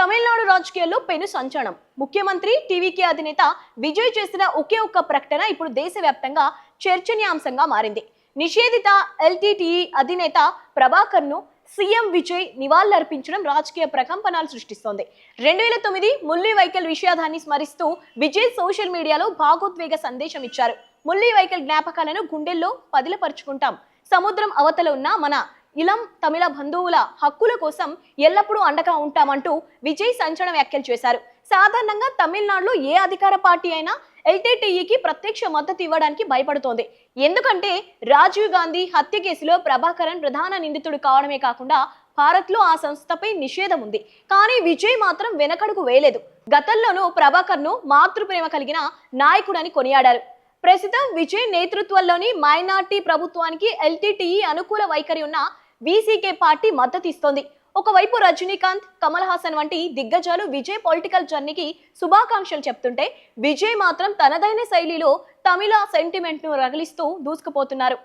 తమిళనాడు రాజకీయాల్లో పెను సంచలనం. ముఖ్యమంత్రి టీవీకే అధినేత విజయ్ చేసిన ఒకే ఒక్క ప్రకటన ఇప్పుడు దేశవ్యాప్తంగా చర్చనీయాంశంగా మారింది. నిషేధిత ఎల్టీటీఈ అధినేత ప్రభాకర్ ను సీఎం విజయ్ నివాళులర్పించడం రాజకీయ ప్రకంపనలు సృష్టిస్తోంది. 2009 ముల్లివైకల్ విషాదాన్ని స్మరిస్తూ విజయ్ సోషల్ మీడియాలో భావోద్వేగ సందేశం ఇచ్చారు. ముల్లివైకల్ జ్ఞాపకాలను గుండెల్లో పదిలపరుచుకుంటాం. సముద్రం అవతల ఉన్న మన ఇలం తమిళ బంధువుల హక్కుల కోసం ఎల్లప్పుడూ అండగా ఉంటామంటూ విజయ్ సంచలన వ్యాఖ్యలు చేశారు. సాధారణంగా తమిళనాడులో ఏ అధికార పార్టీ అయినా ఎల్టీటీఈకి ప్రత్యక్ష మద్దతు ఇవ్వడానికి భయపడుతోంది. ఎందుకంటే రాజీవ్ గాంధీ హత్య కేసులో ప్రభాకరన్ ప్రధాన నిందితుడు కావడమే కాకుండా భారత్లో ఆ సంస్థపై నిషేధం ఉంది. కానీ విజయ్ మాత్రం వెనకడుగు వేయలేదు. గతంలోనూ ప్రభాకర్ ను మాతృప్రేమ కలిగిన నాయకుడని కొనియాడారు. ప్రస్తుతం విజయ్ నేతృత్వంలోని మైనార్టీ ప్రభుత్వానికి ఎల్టీటీఈ అనుకూల వైఖరి ఉన్న వీసీకే పార్టీ మద్దతు ఇస్తోంది. ఒకవైపు రజనీకాంత్, కమల్ హాసన్ వంటి దిగ్గజాలు విజయ్ పొలిటికల్ జర్నీకి శుభాకాంక్షలు చెప్తుంటే విజయ్ మాత్రం తనదైన శైలిలో తమిళ సెంటిమెంట్ ను రగిలిస్తూ దూసుకుపోతున్నారు.